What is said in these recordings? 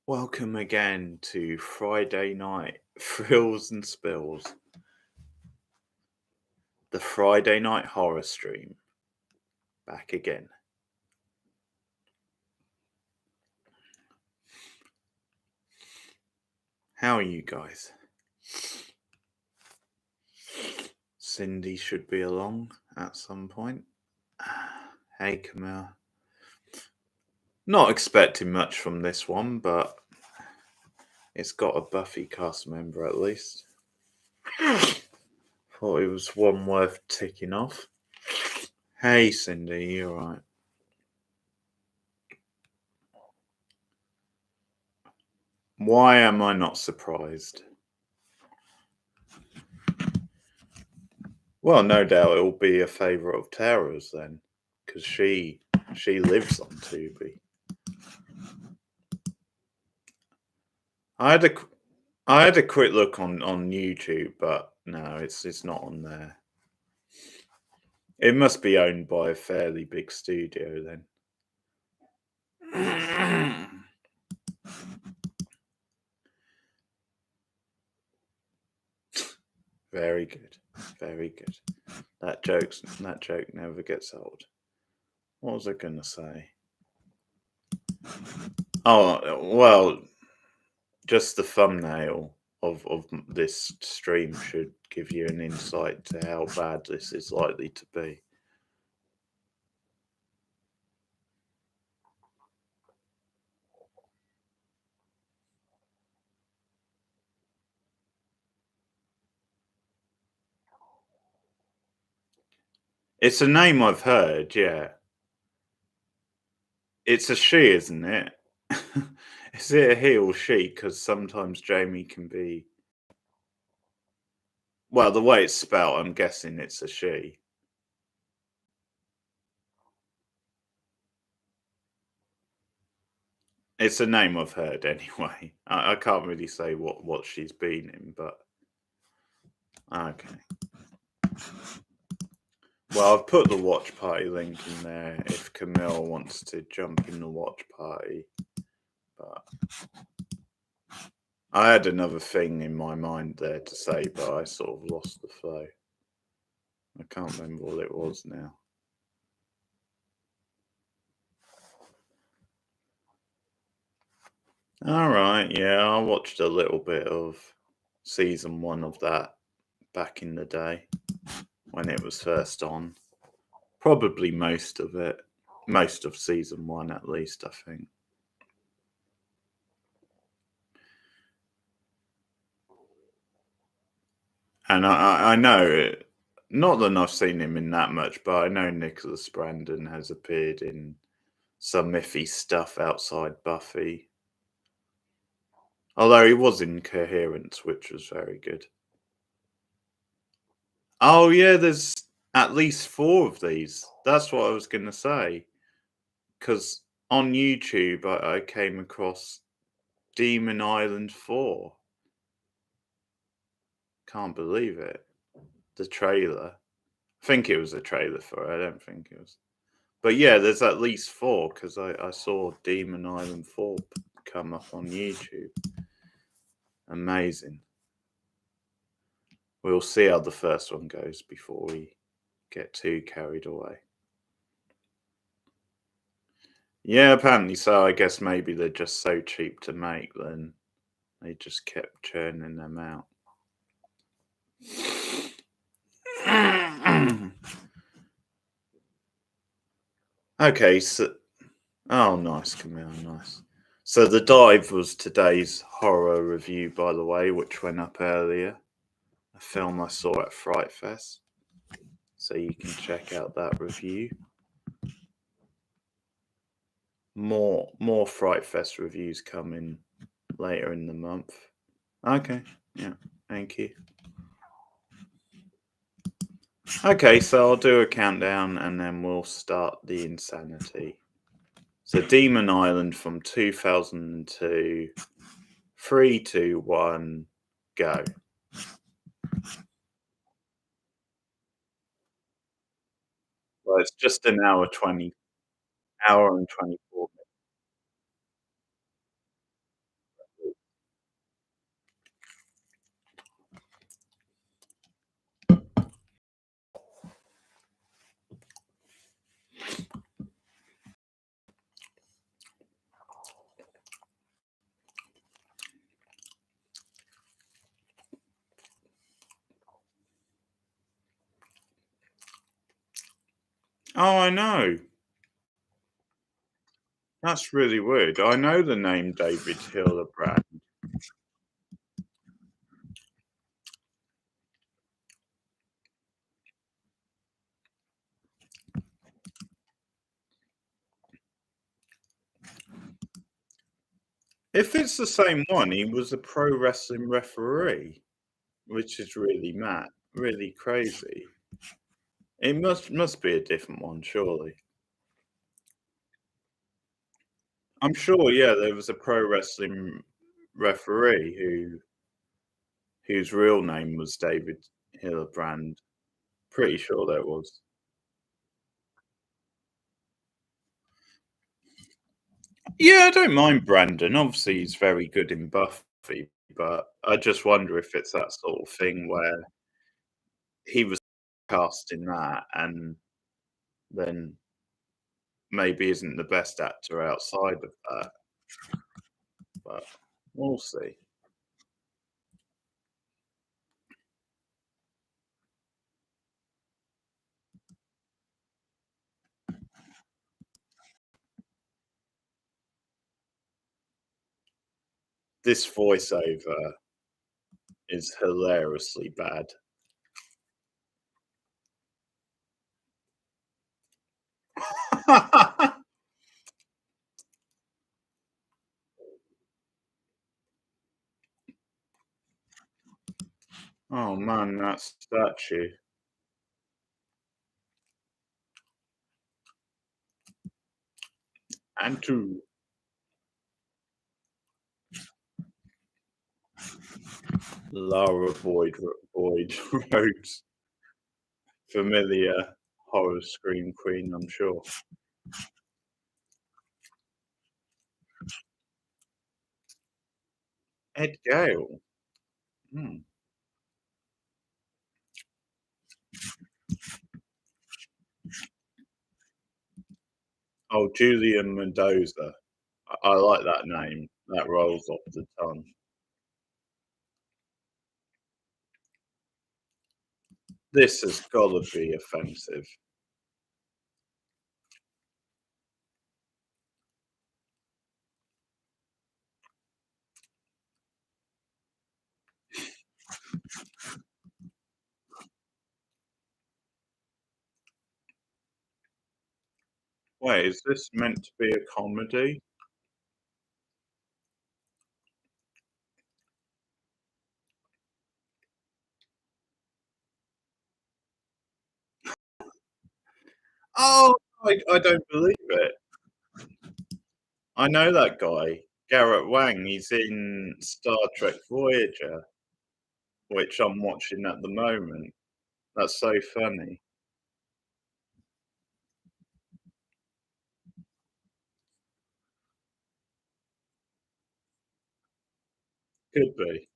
Welcome again to Friday night thrills and spills, the Friday night horror stream. Back again. How are you guys? Cindy should be along at some point. Hey, Camille. Not expecting much from this one, but it's got a Buffy cast member at least. Thought it was one worth ticking off. Hey, Cindy, you alright? Why am I not surprised? Well, no doubt it will be a favourite of Tara's then, because she lives on Tubi. I had a I had a quick look on YouTube, but no, it's not on there. It must be owned by a fairly big studio then. Very good, very good. That joke never gets old. What was I gonna say? Oh well, just the thumbnail of this stream should give you an insight to how bad this is likely to be. It's a name I've heard, yeah. It's a she, isn't it? Is it a he or she? Because sometimes Jamie can be. Well, the way it's spelled, I'm guessing it's a she. It's a name I've heard anyway. I can't really say what she's been in, but okay. Well, I've put the watch party link in there if Camille wants to jump in the watch party. But I had another thing in my mind there to say, but I sort of lost the flow. I can't remember what it was now. All right, yeah, I watched a little bit of season 1 of that back in the day when it was first on. Probably most of it, most of season 1 at least, I think. And I know, not that I've seen him in that much, but I know Nicholas Brandon has appeared in some iffy stuff outside Buffy. Although he was in Coherence, which was very good. Oh yeah, there's at least 4 of these. That's what I was going to say. Because on YouTube, I came across Demon Island 4. Can't believe it. The trailer. I think it was a trailer for it. I don't think it was. But yeah, there's at least 4 because I saw Demon Island 4 come up on YouTube. Amazing. We'll see how the first one goes before we get too carried away. Yeah, apparently so. I guess maybe they're just so cheap to make, then they just kept churning them out. Okay, so oh, nice, Camille, nice. So the dive was today's horror review, by the way, which went up earlier. A film I saw at Fright Fest, so you can check out that review. More Fright Fest reviews coming later in the month. Okay, yeah, thank you. Okay, so I'll do a countdown and then we'll start the insanity. So Demon Island from 2002. 3, 2, 1, go. Well, it's just an hour 20, hour and 24 minutes. Oh, I know. That's really weird. I know the name David Hildebrand. If it's the same one, he was a pro wrestling referee, which is really mad, really crazy. It must be a different one, surely. I'm sure, yeah, there was a pro wrestling referee whose real name was David Hildebrand. Pretty sure there was. Yeah, I don't mind Brandon. Obviously, he's very good in Buffy, but I just wonder if it's that sort of thing where he was cast in that and then maybe isn't the best actor outside of that, but we'll see. This voiceover is hilariously bad. Oh man, that statue. And two. Lara Boyd Rhodes. Familiar horror scream queen, I'm sure. Ed Gale. Hmm. Oh, Julian Mendoza. I like that name. That rolls off the tongue. This has got to be offensive. Wait, is this meant to be a comedy? Oh, I don't believe it. I know that guy, Garrett Wang. He's in Star Trek Voyager, which I'm watching at the moment. That's so funny. Could be.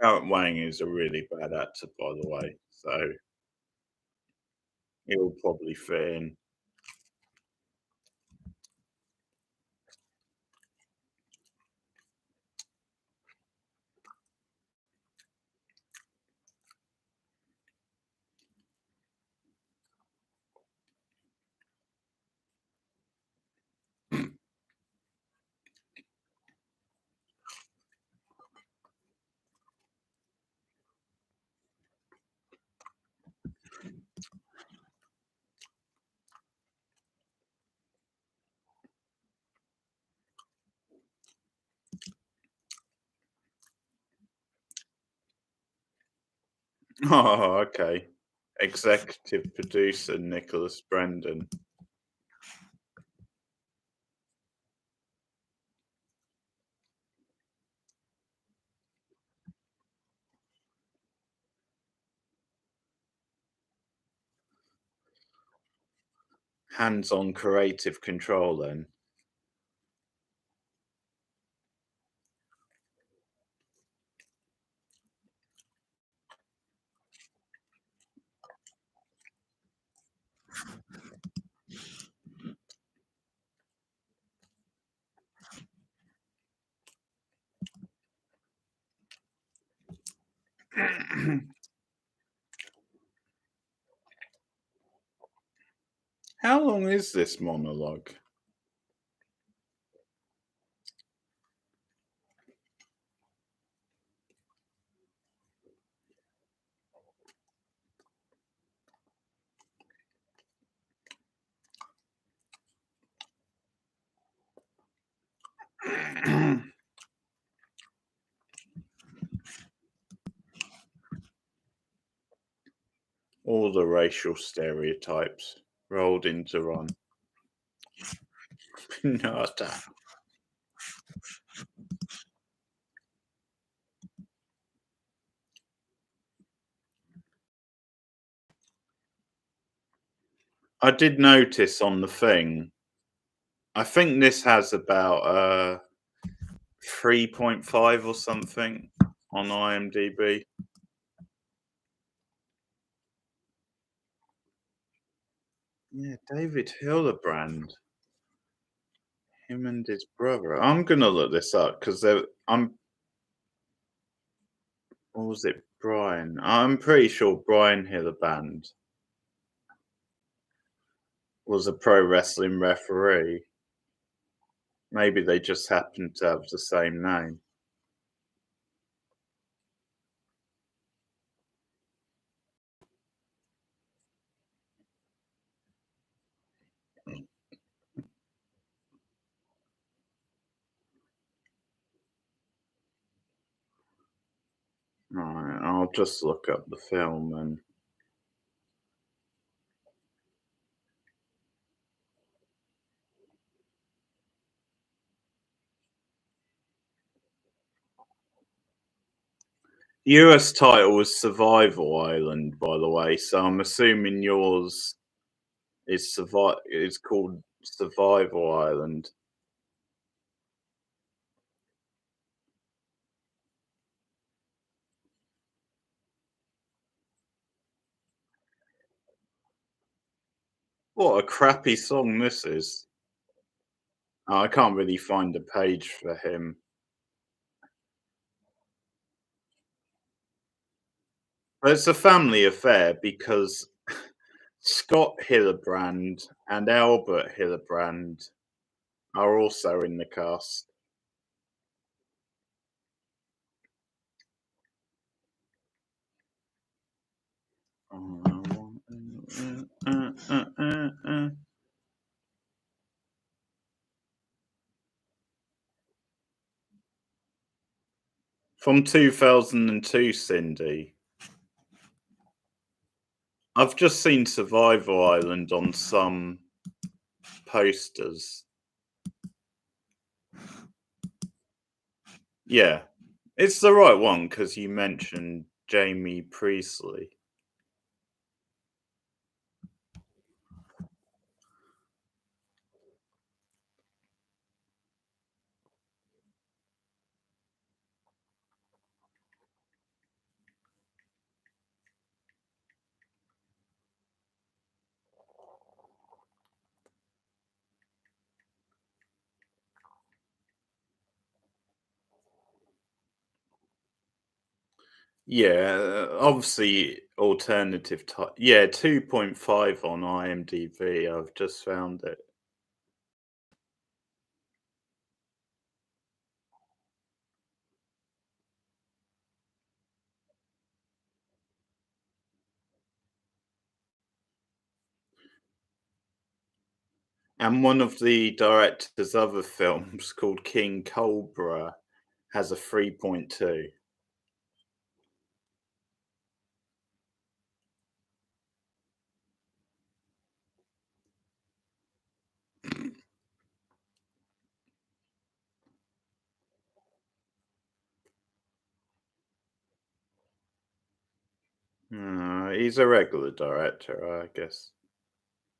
Garrett Wang is a really bad actor, by the way, so he'll probably fit in. Oh, okay. Executive producer Nicholas Brendon. Hands-on creative control then. How long is this monologue? All the racial stereotypes rolled into one. Pinata. I did notice on the thing, I think this has about 3.5 or something on IMDb. Yeah, David Hildebrand, him and his brother. I'm gonna look this up because I'm. Or was it Brian? I'm pretty sure Brian Hildebrand was a pro wrestling referee. Maybe they just happened to have the same name. Alright, I'll just look up the film and US title was Survival Island, by the way. So I'm assuming yours is It's called Survival Island. What a crappy song this is. Oh, I can't really find a page for him. But it's a family affair because Scott Hildebrand and Albert Hildebrand are also in the cast. From 2002, Cindy. I've just seen Survival Island on some posters. Yeah, it's the right one because you mentioned Jamie Priestley. Yeah, obviously alternative type. Yeah, 2.5 on IMDb. I've just found it. And one of the director's other films called King Cobra has a 3.2. He's a regular director, I guess.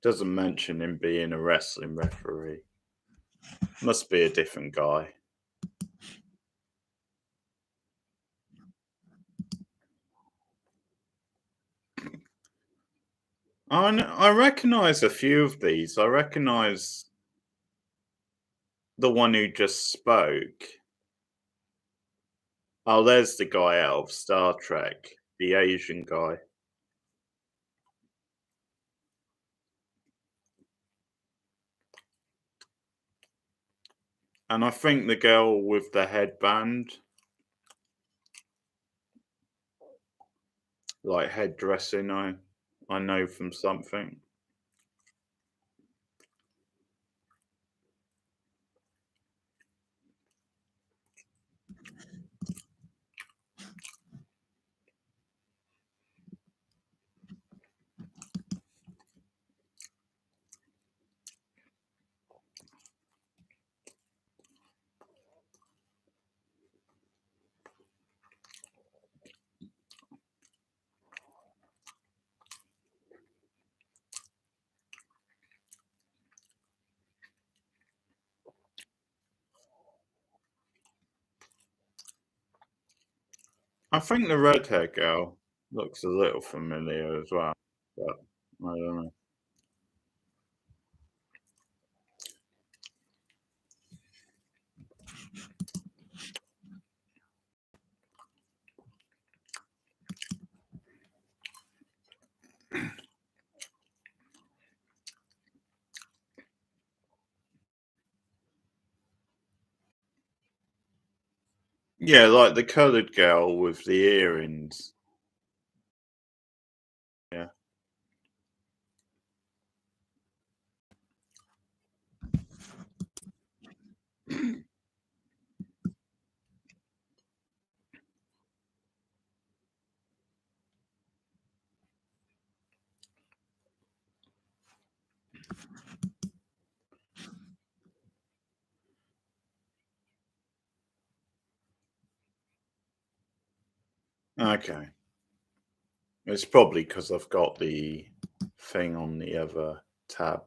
Doesn't mention him being a wrestling referee. Must be a different guy. I recognise a few of these. I recognise the one who just spoke. Oh, there's the guy out of Star Trek. the Asian guy. And I think the girl with the headband, like head dressing, I know from something. I think the red hair girl looks a little familiar as well, but I don't know. Yeah, like the coloured girl with the earrings. Yeah. Okay. It's probably because I've got the thing on the other tab.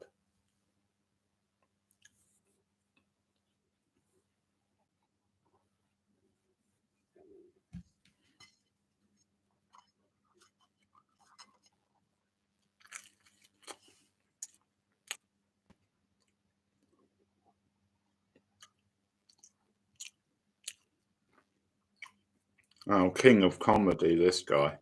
Oh, king of comedy, this guy.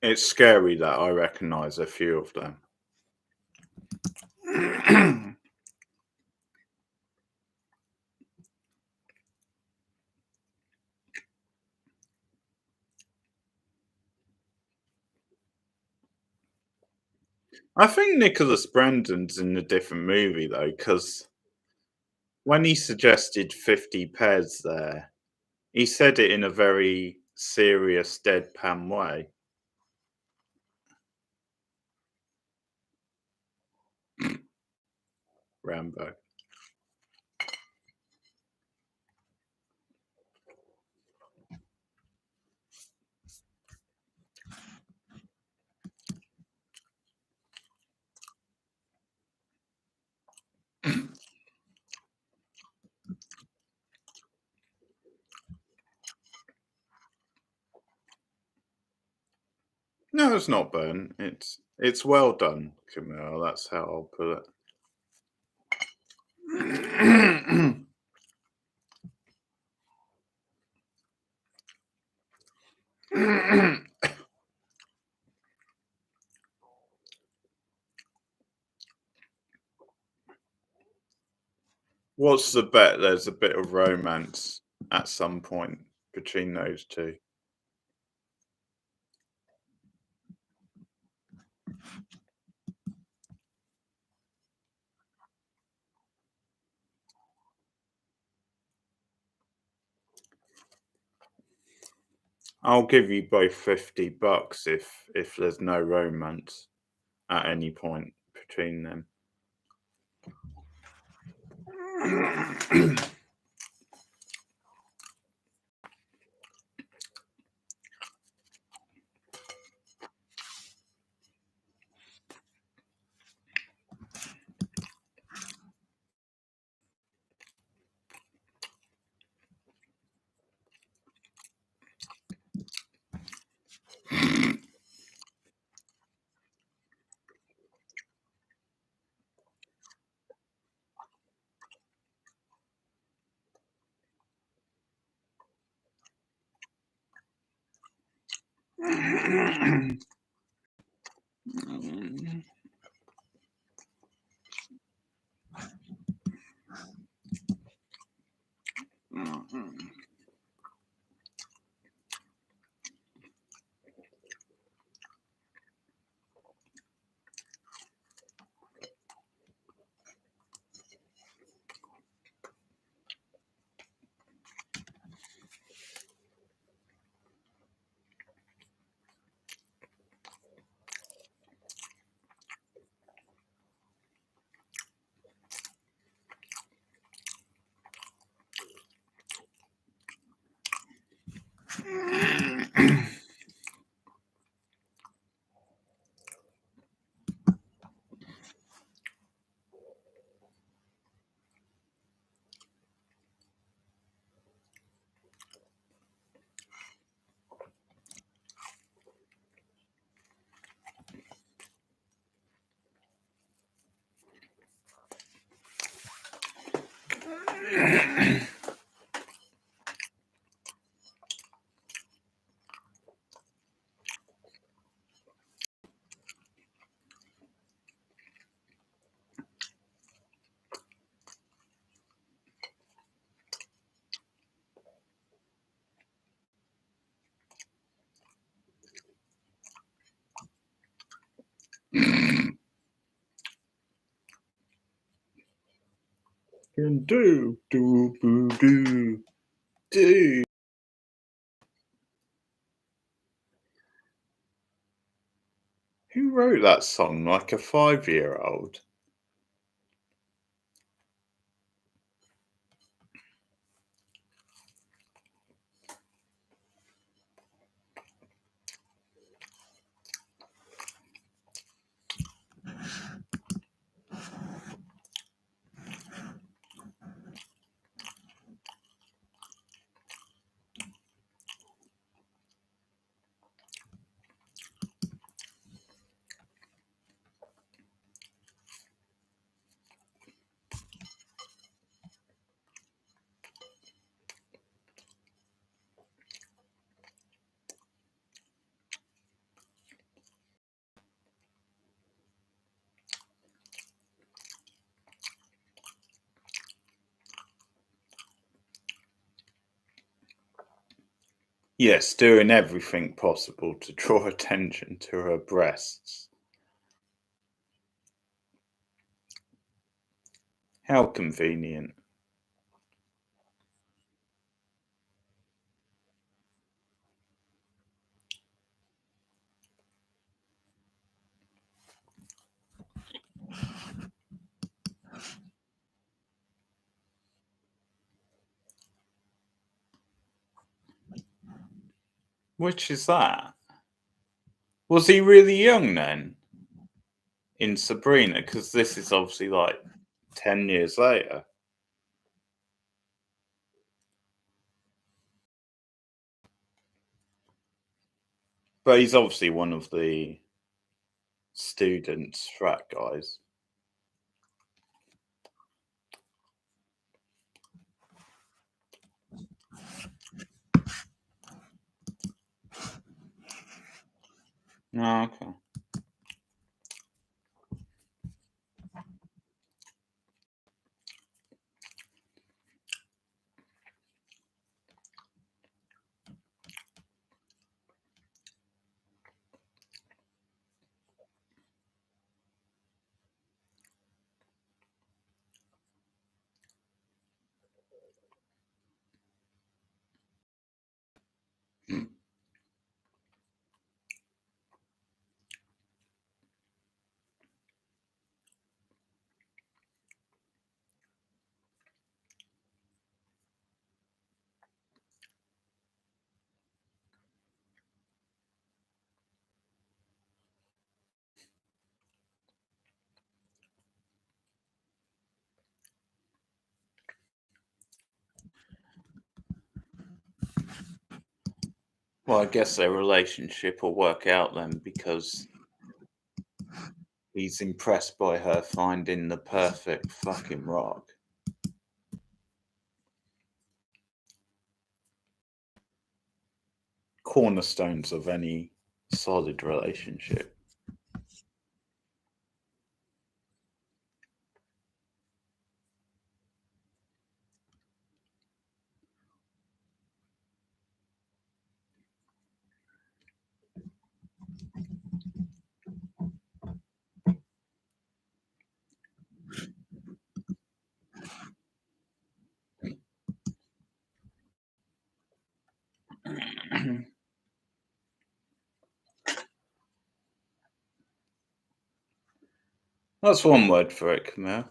It's scary that I recognise a few of them. I think Nicholas Brendon's in a different movie though, because when he suggested 50 pairs there, he said it in a very serious, deadpan way. Rambo. No, it's not burnt. It's well done, Camille. That's how I'll put it. What's the bet? There's a bit of romance at some point between those two. I'll give you both $50 if there's no romance at any point between them. do do do do do. Who wrote that song? Like a 5-year-old? Yes, doing everything possible to draw attention to her breasts. How convenient. Which is that? Was he really young then in Sabrina? Because this is obviously like 10 years later. But he's obviously one of the students, frat guys. Oh, okay. Well, I guess their relationship will work out then because he's impressed by her finding the perfect fucking rock. Cornerstones of any solid relationship. That's one word for it, Camille.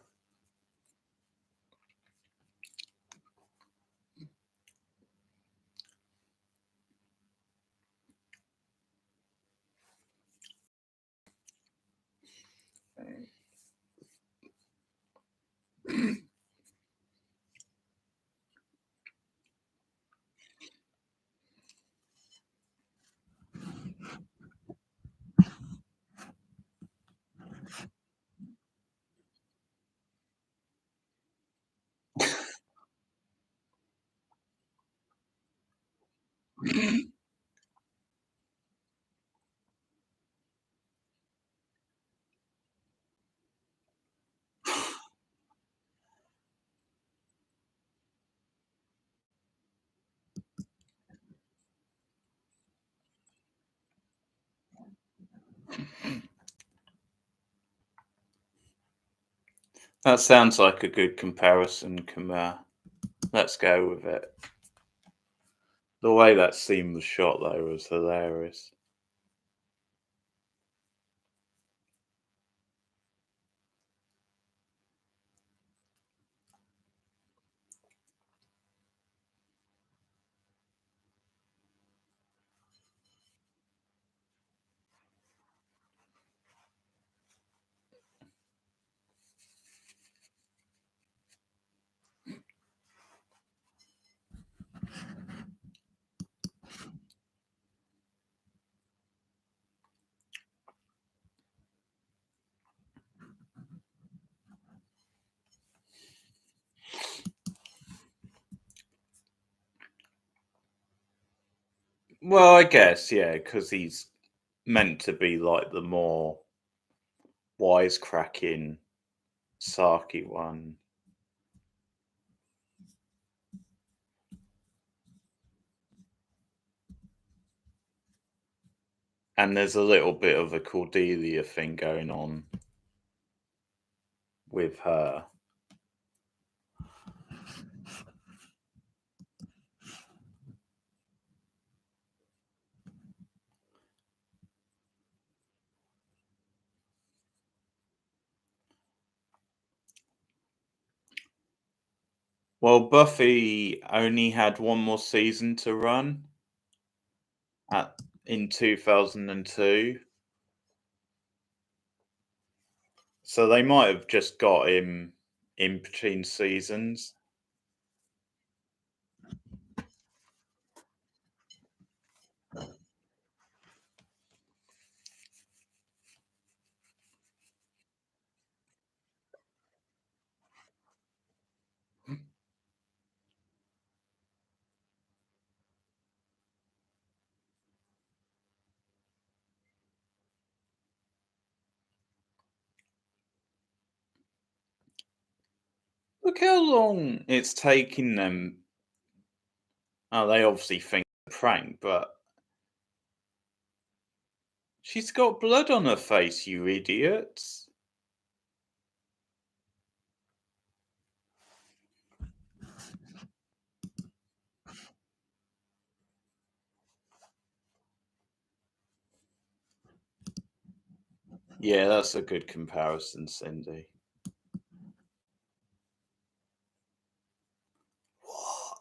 That sounds like a good comparison, Camille. Let's go with it. The way that scene was shot, though, was hilarious. Well, I guess, yeah, because he's meant to be like the more wisecracking, sarky one. And there's a little bit of a Cordelia thing going on with her. Well, Buffy only had one more season to run at in 2002. So they might have just got him in between seasons. Look how long it's taking them. Oh, they obviously think it's a prank, but she's got blood on her face, you idiots. Yeah, that's a good comparison, Cindy. What?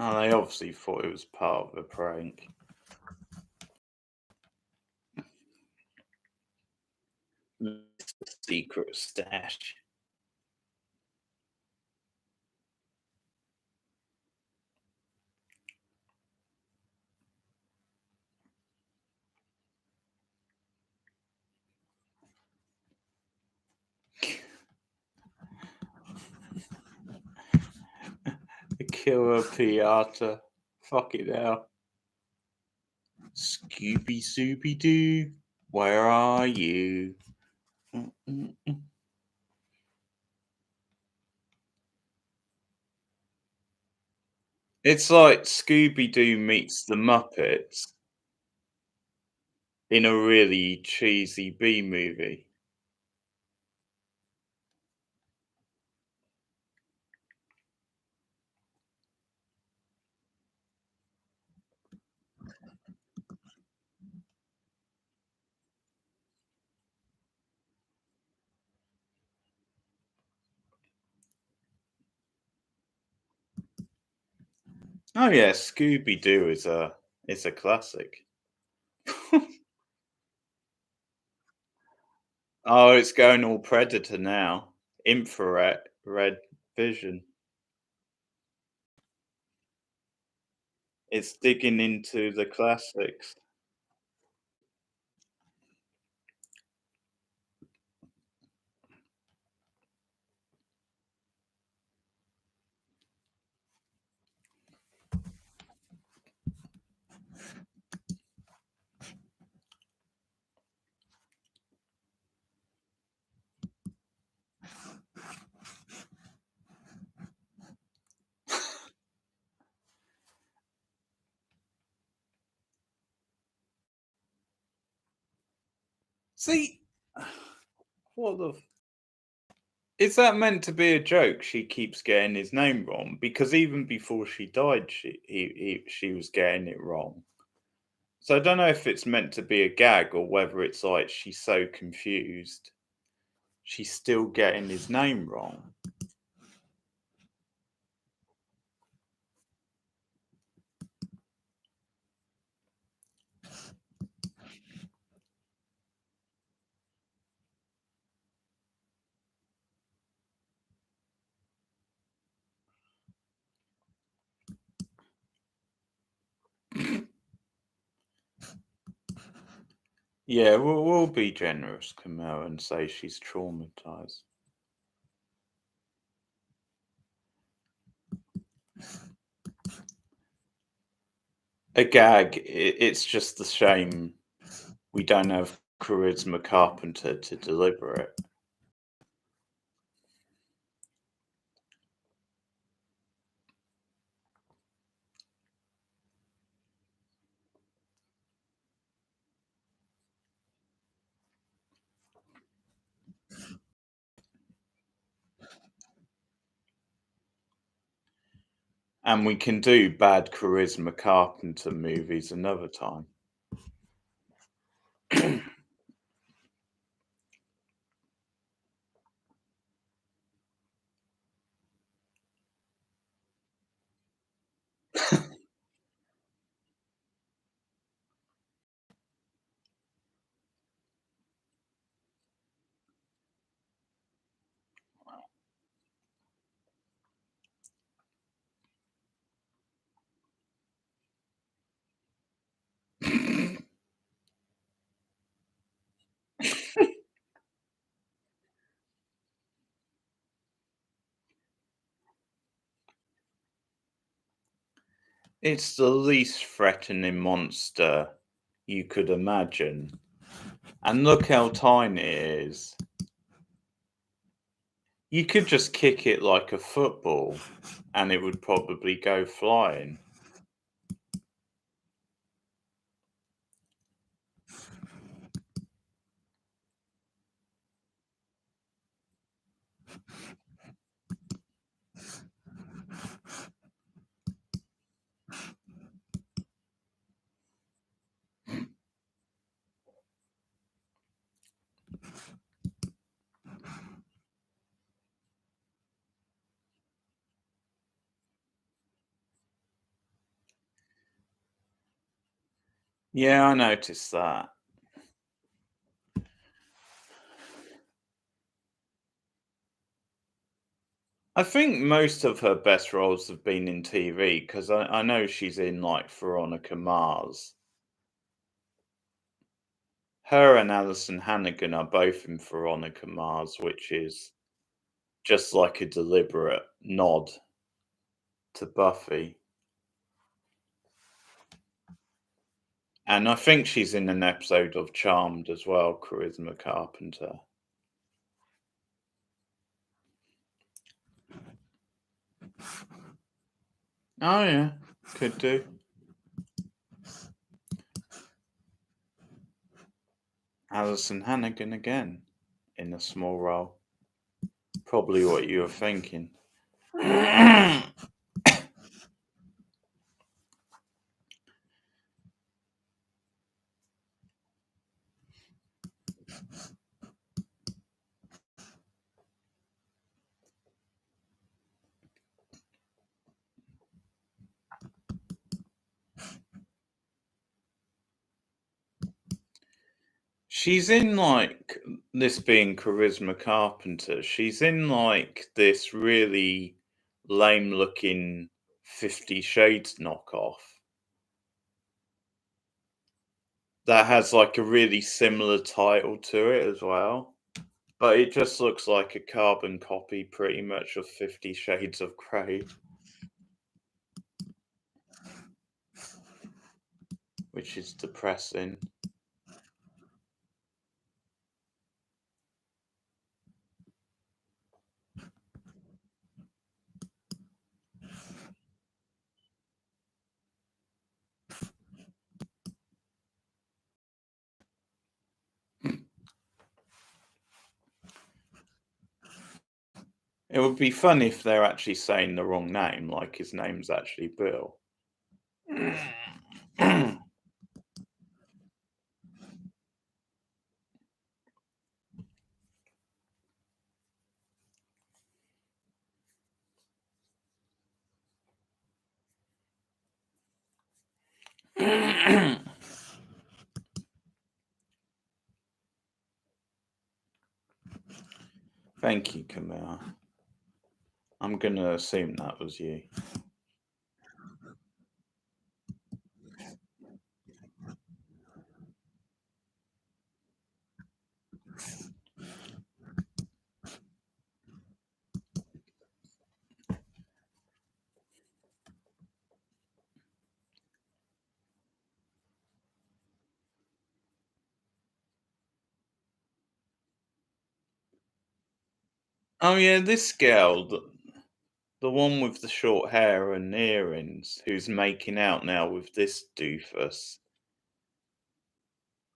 Oh, they obviously thought it was part of a prank. It's a secret stash. A killer piata. Fuck it now. Scooby Scooby Doo, where are you? Mm, mm, mm. It's like Scooby Doo meets the Muppets in a really cheesy B movie. Oh yeah, Scooby Doo is a classic. Oh, it's going all Predator now. Infrared red vision. It's digging into the classics. See, what the is that meant to be a joke? She keeps getting his name wrong because even before she died, she was getting it wrong. So I don't know if it's meant to be a gag or whether it's like she's so confused, she's still getting his name wrong. Yeah, we'll be generous, Camille, and say she's traumatized. A gag. It's just the shame we don't have Charisma Carpenter to deliver it. And we can do bad Charisma Carpenter movies another time. It's the least threatening monster you could imagine. And look how tiny it is. You could just kick it like a football and it would probably go flying. Yeah, I noticed that. I think most of her best roles have been in TV because I know she's in like Veronica Mars. Her and Alison Hannigan are both in Veronica Mars, which is just like a deliberate nod to Buffy. And I think she's in an episode of Charmed as well, Charisma Carpenter. Oh yeah, could do. Alison Hannigan again in a small role. Probably what you were thinking. She's in like this being Charisma Carpenter. She's in like this really lame looking 50 Shades knockoff that has like a really similar title to it as well. But it just looks like a carbon copy pretty much of 50 Shades of Grey, which is depressing. It would be fun if they're actually saying the wrong name, like his name's actually Bill. Thank you, Camille. I'm gonna assume that was you. Oh yeah, this girl, the one with the short hair and earrings, who's making out now with this doofus.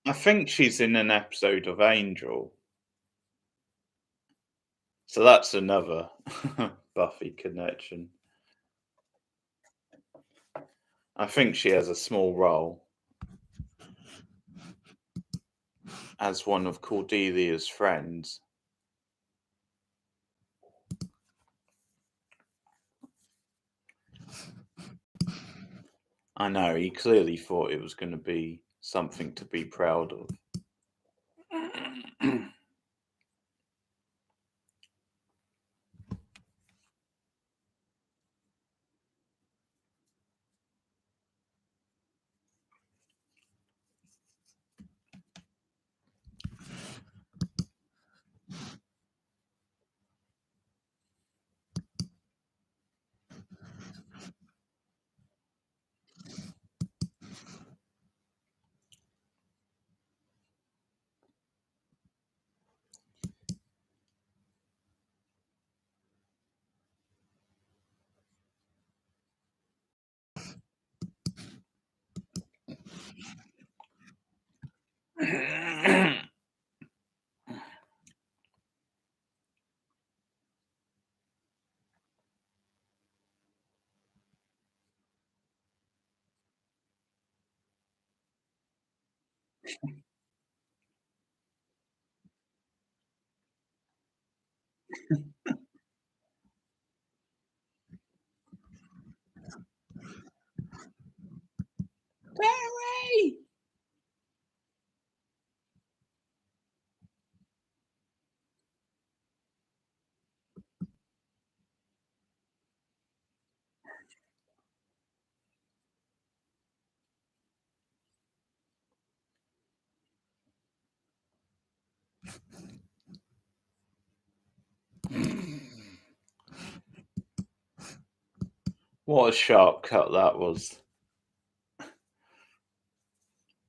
I think she's in an episode of Angel, so that's another Buffy connection. I think she has a small role as one of Cordelia's friends. I know, he clearly thought it was going to be something to be proud of. Barry! What a sharp cut that was.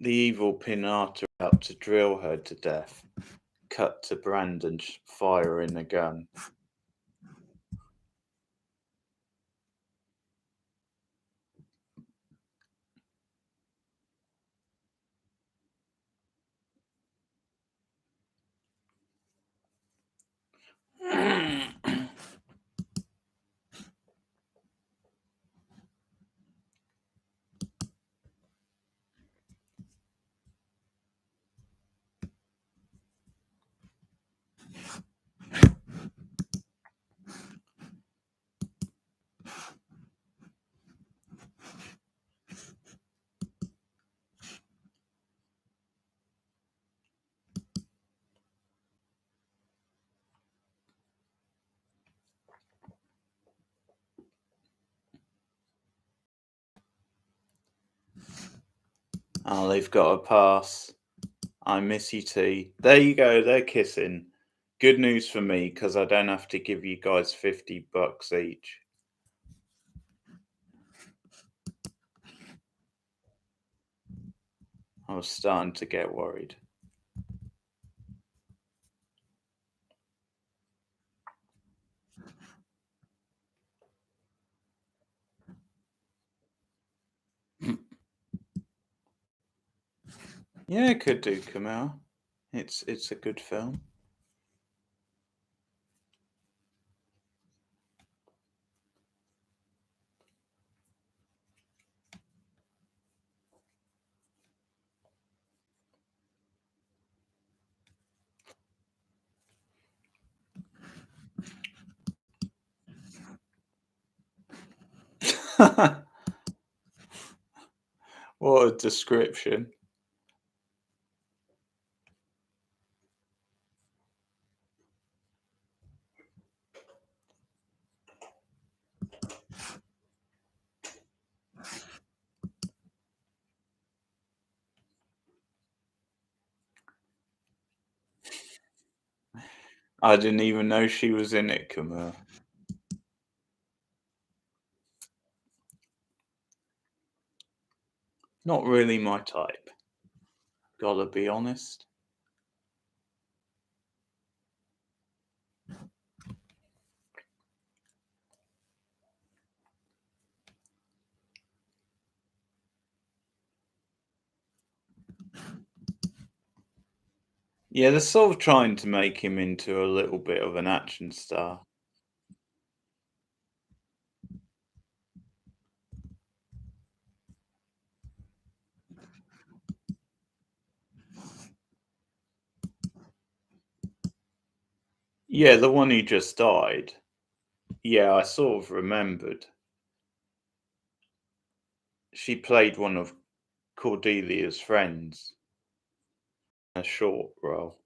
The evil Pinata out to drill her to death. Cut to Brandon firing a gun. Oh, they've got a pass. I miss you too. There you go. They're kissing. Good news for me because I don't have to give you guys $50 each. I was starting to get worried. Yeah, it could do come out. It's a good film. What a description. I didn't even know she was in it, Camille. Not really my type. Gotta be honest. Yeah, they're sort of trying to make him into a little bit of an action star. Yeah, the one who just died. Yeah, I sort of remembered. She played one of Cordelia's friends, a short role.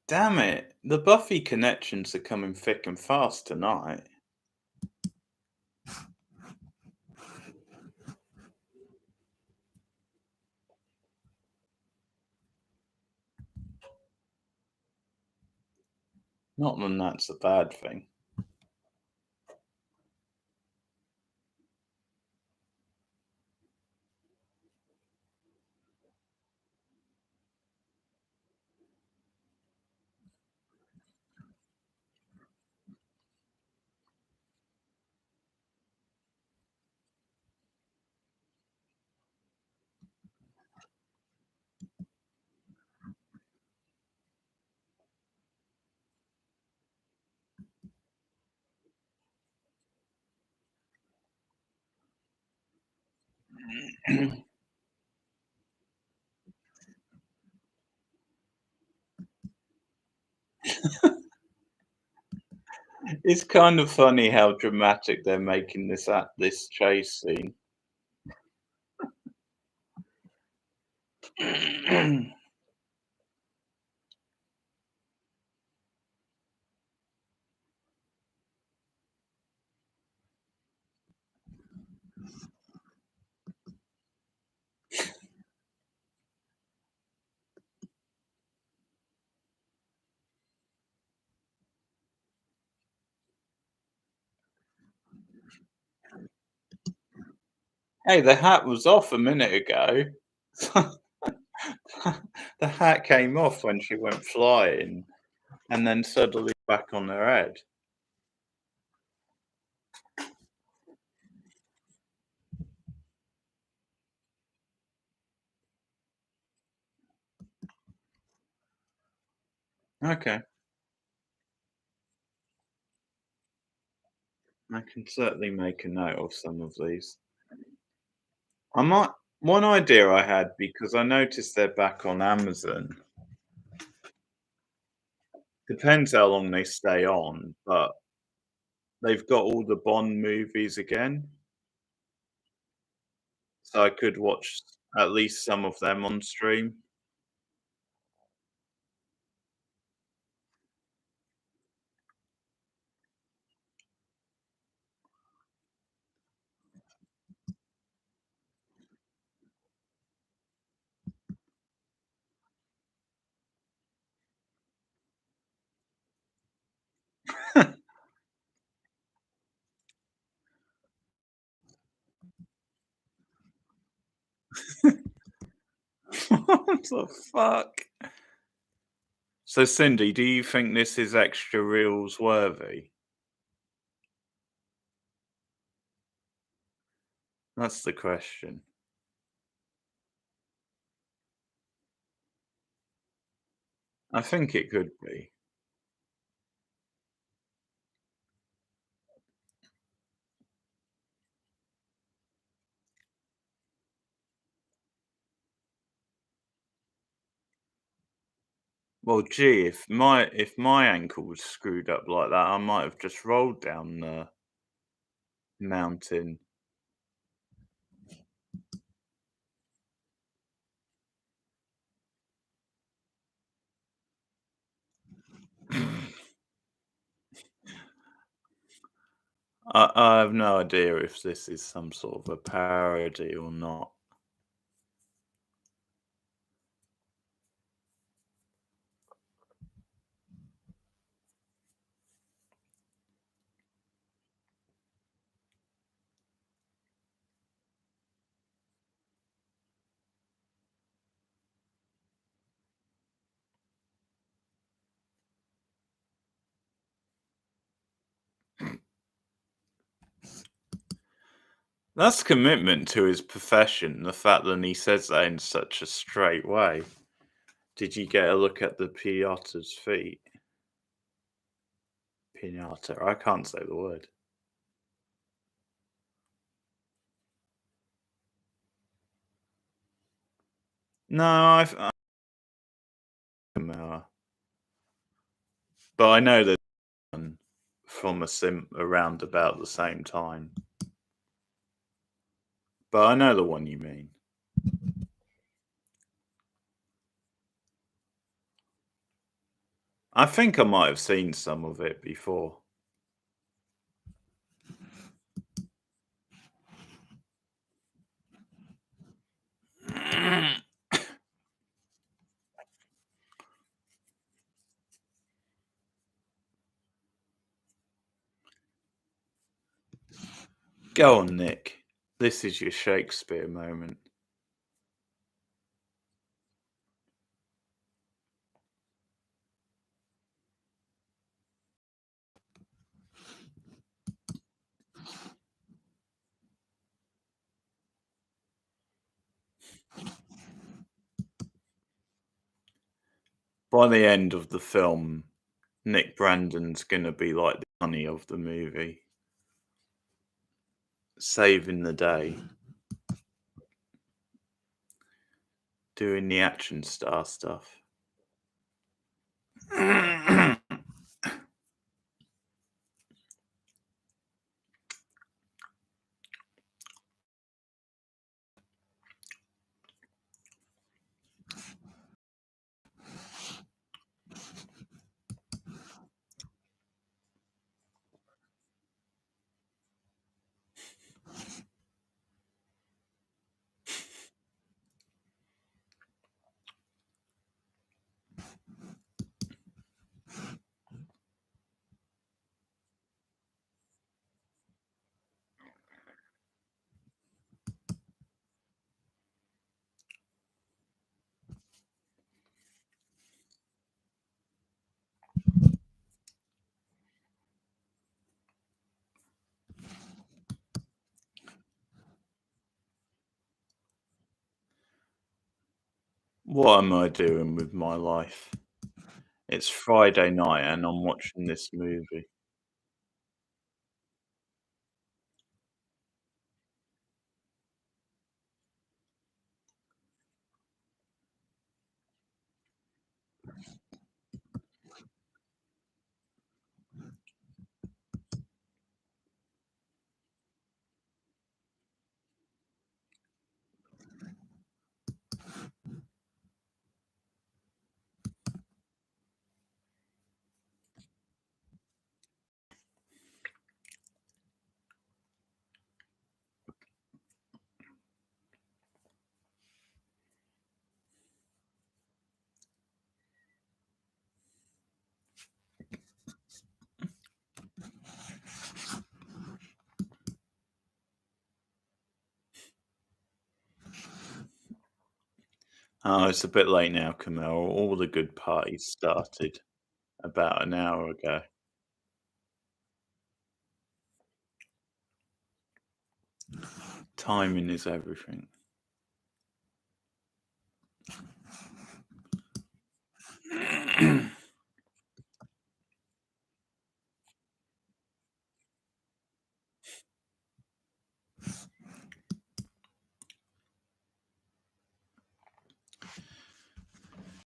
Damn it. The Buffy connections are coming thick and fast tonight. Not that that's a bad thing. It's kind of funny how dramatic they're making this chase scene. Hey, the hat was off a minute ago. The hat came off when she went flying and then suddenly back on her head. Okay, I can certainly make a note of some of these. I might One idea I had, because I noticed they're back on Amazon. Depends how long they stay on, but they've got all the Bond movies again, so I could watch at least some of them on stream. What the fuck? So, Cindy, do you think this is extra reels worthy? That's the question. I think it could be. Well, gee, if my ankle was screwed up like that, I might have just rolled down the mountain. I have no idea if this is some sort of a parody or not. That's commitment to his profession, the fact that he says that in such a straight way. Did you get a look at the Piata's feet? Pinata. I can't say the word. No, Camilla, but I know there's one from a sim around about the same time. But I know the one you mean. I think I might have seen some of it before. Go on, Nick. This is your Shakespeare moment. By the end of the film, Nick Brandon's gonna be like the honey of the movie, saving the day, doing the action star stuff. What am I doing with my life? It's Friday night and I'm watching this movie. Oh, it's a bit late now, Camille. All the good parties started about an hour ago. Timing is everything.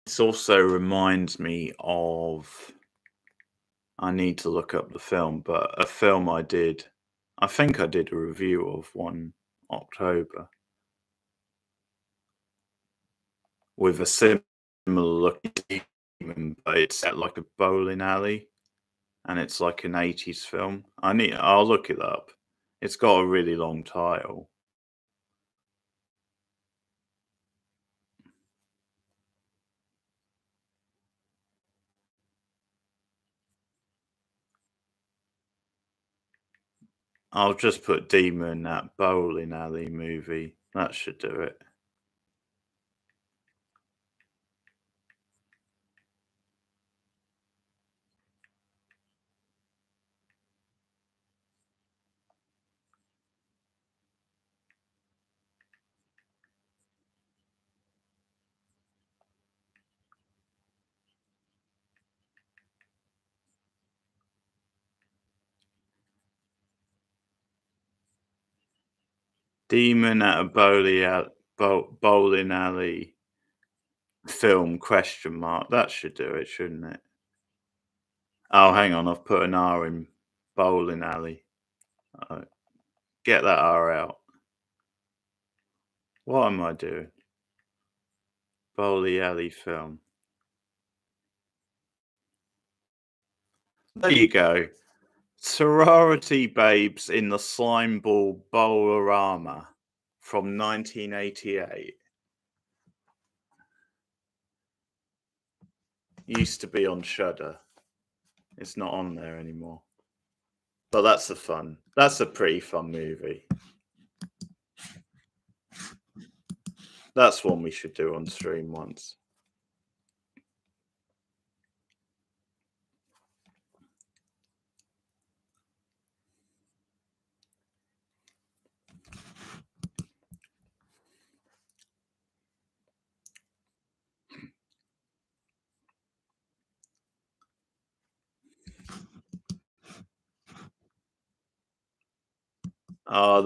This also reminds me of I need to look up the film, but a film I think I did a review of one October with a similar looking demon, but it's at like a bowling alley and it's like an 80s film. I'll look it up. It's got a really long title. I'll just put demon at bowling alley movie. That should do it. Demon at a bowling alley film question mark. That should do it, shouldn't it? Oh, hang on, I've put an R in bowling alley. Uh, get that R out. What am I doing? Bowling alley film. There you go. Sorority babes in the slime ball bowlerama from 1988. Used to be on Shudder. It's not on there anymore. But that's a pretty fun movie. That's one we should do on stream once.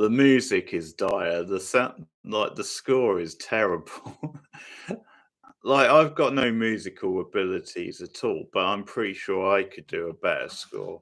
The music is dire. The sound, like the score is terrible. Like I've got no musical abilities at all, but I'm pretty sure I could do a better score.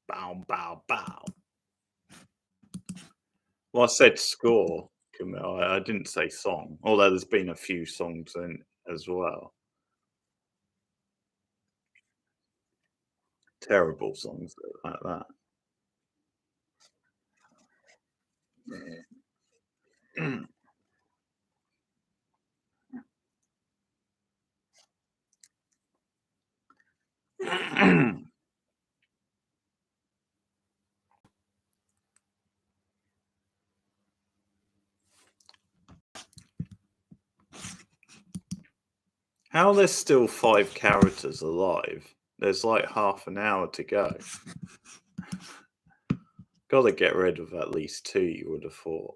Bow, bow, bow. Well, I said score, Camille. I didn't say song, although there's been a few songs in as well. Terrible songs like that. How there's still 5 characters alive? There's like half an hour to go. Gotta get rid of at least 2, you would have thought.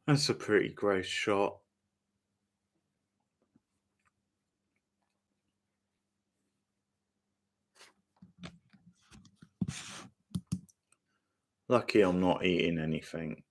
That's a pretty gross shot. Lucky I'm not eating anything.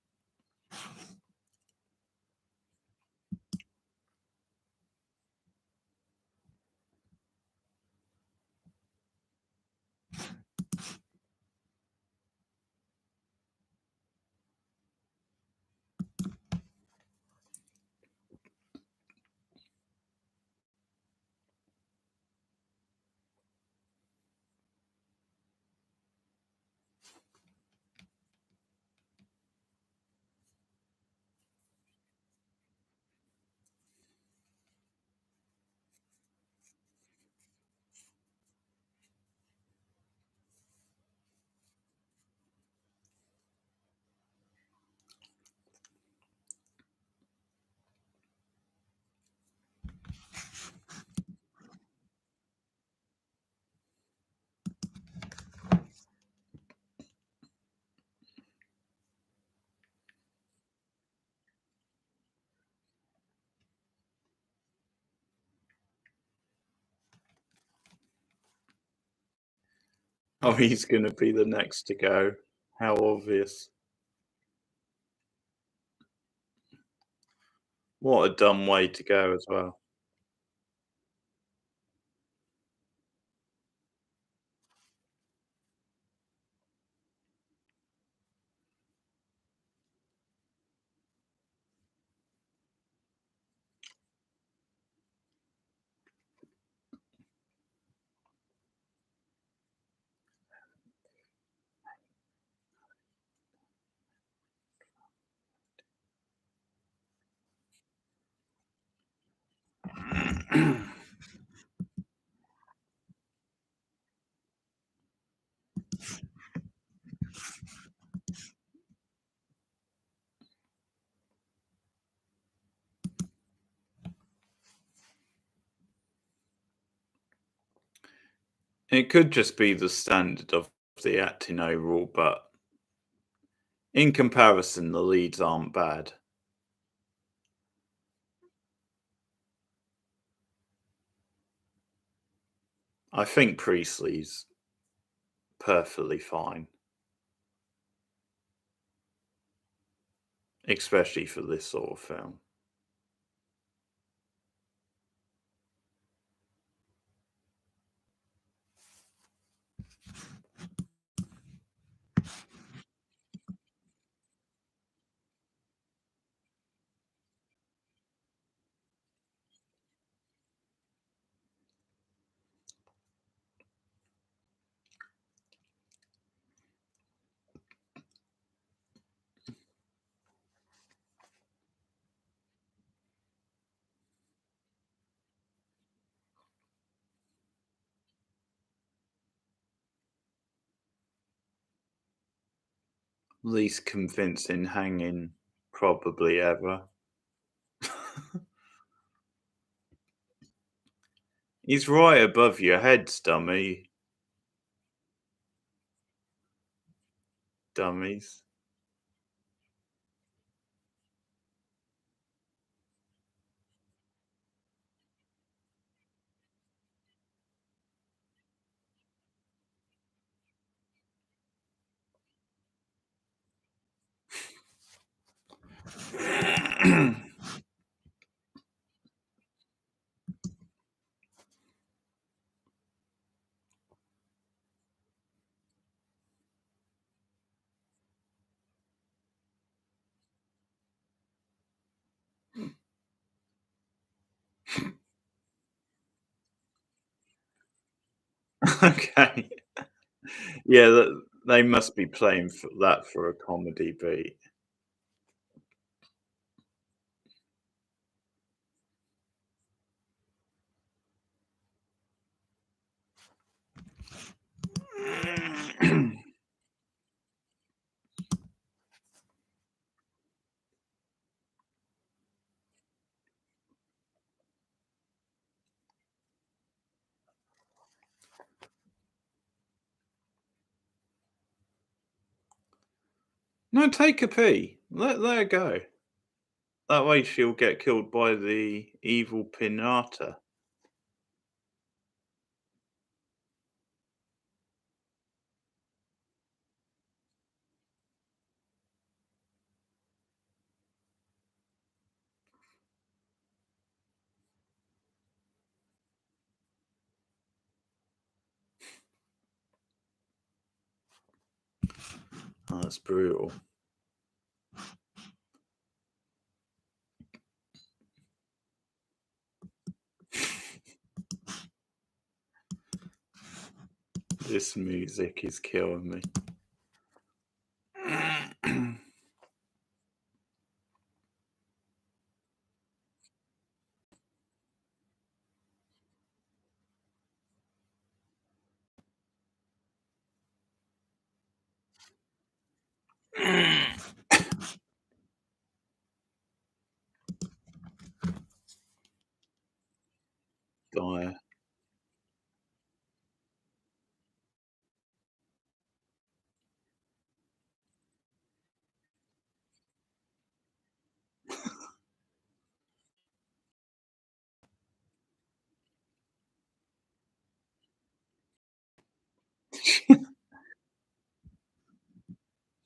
Oh, he's gonna be the next to go. How obvious. What a dumb way to go as well. It could just be the standard of the acting overall, but in comparison, the leads aren't bad. I think Priestley's perfectly fine, especially for this sort of film. Least convincing hanging probably ever. He's right above your head, dummies. Okay. Yeah, they must be playing for that for a comedy beat. No, take a pee. Let her go. That way she'll get killed by the evil pinata. Oh, that's brutal. This music is killing me. Dire.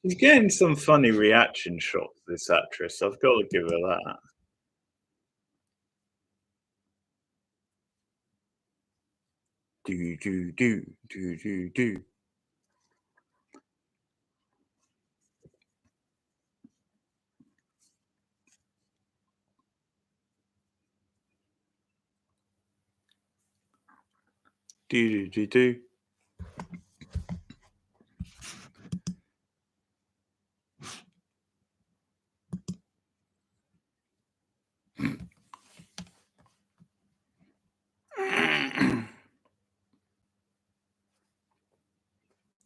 She's getting some funny reaction shots, this actress. I've got to give her that. Do do do do do do do do do do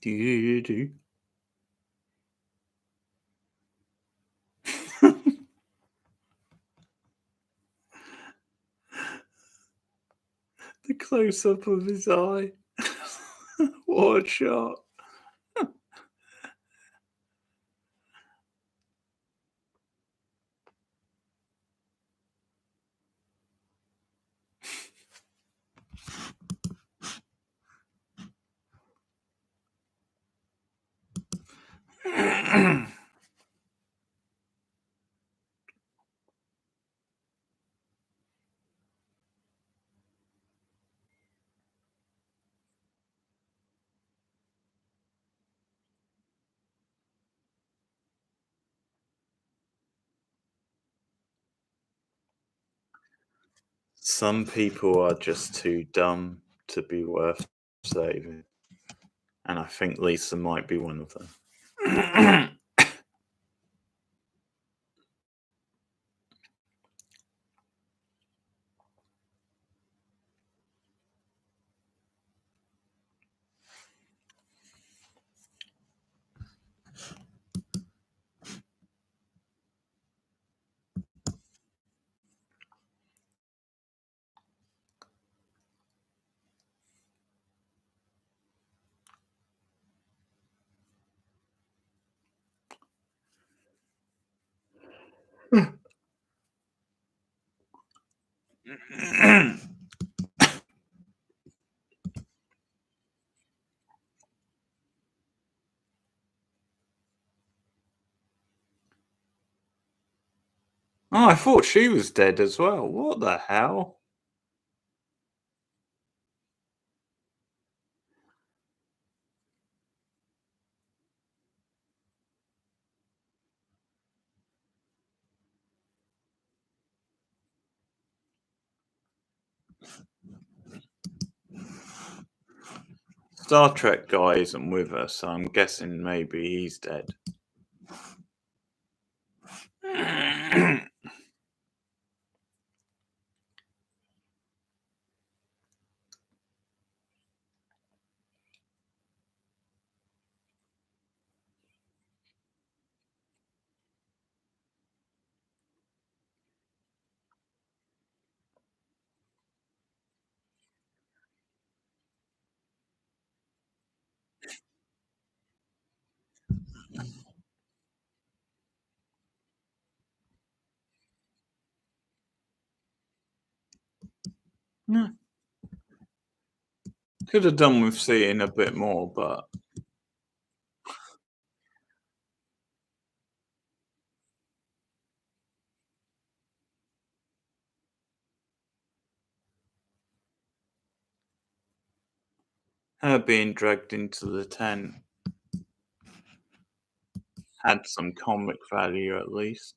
do do. The close up of his eye. What a shot. Some people are just too dumb to be worth saving, and I think Lisa might be one of them. Oh, I thought she was dead as well. What the hell? Star Trek guy isn't with us, so I'm guessing maybe he's dead. No, could have done with seeing a bit more, but her being dragged into the tent had some comic value at least.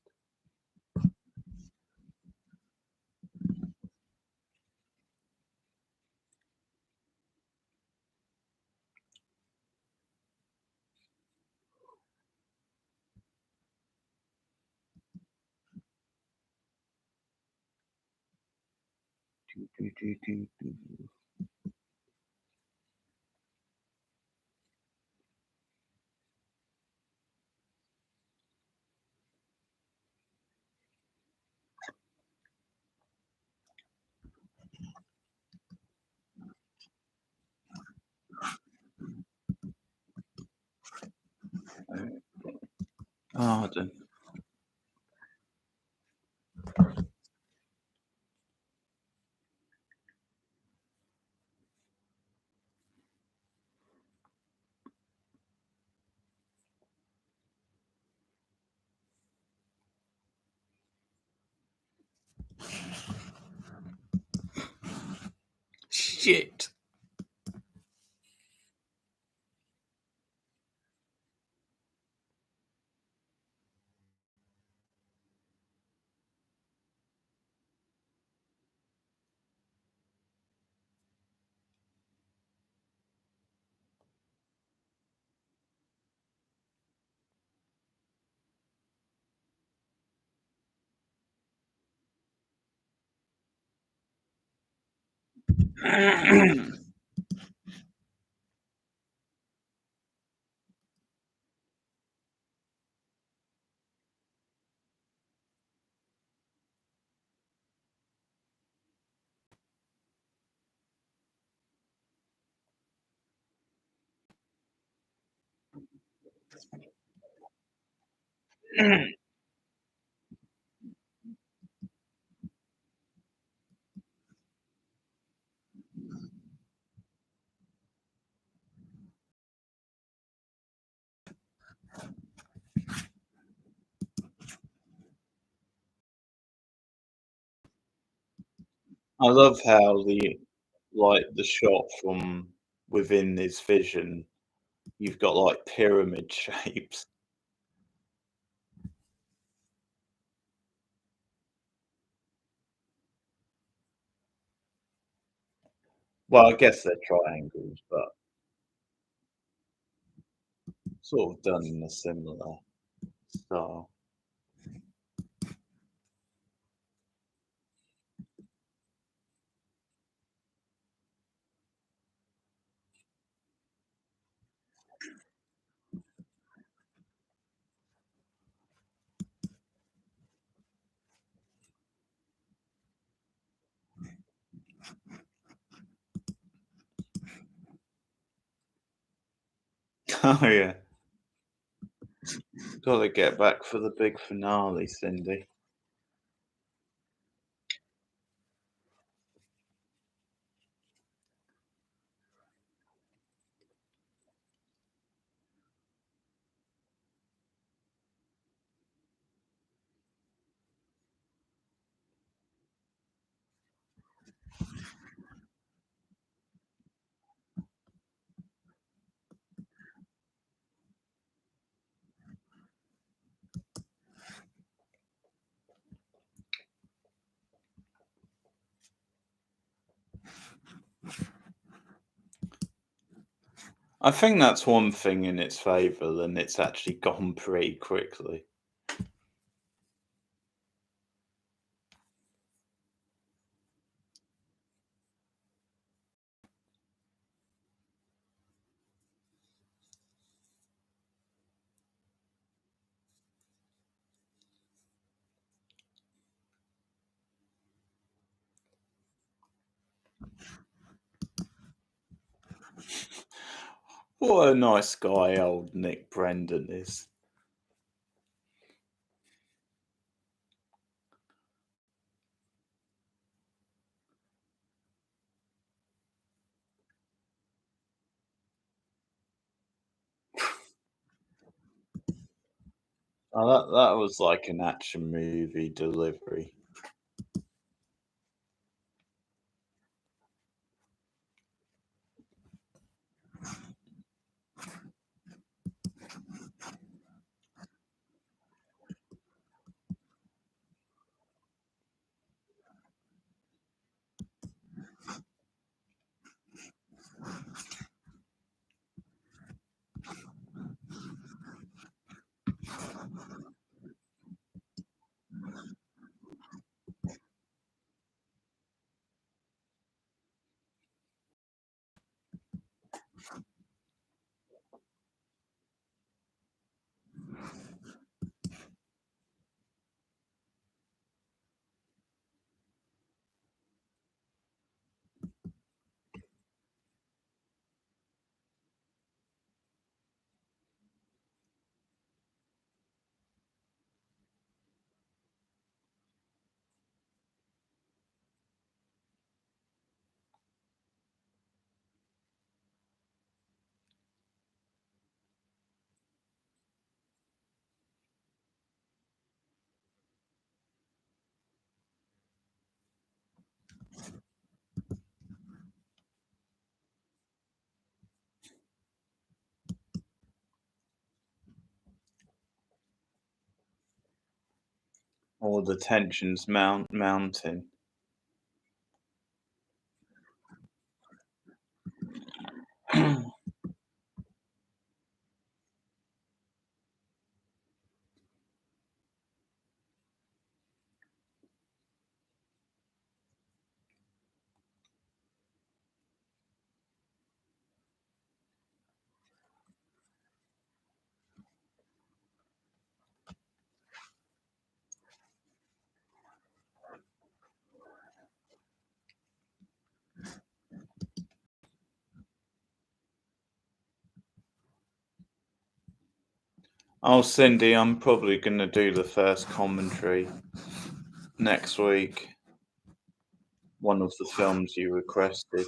Oh, I don't. Shit. I love how the shot from within this vision, you've got like pyramid shapes. Well, I guess they're triangles, but sort of done in a similar style. Oh yeah, got to get back for the big finale, Cindy. I think that's one thing in its favour, and it's actually gone pretty quickly. What a nice guy old Nick Brendan is. Oh, that was like an action movie delivery. All the tensions mounting. Oh, Cindy, I'm probably going to do the first commentary next week. One of the films you requested.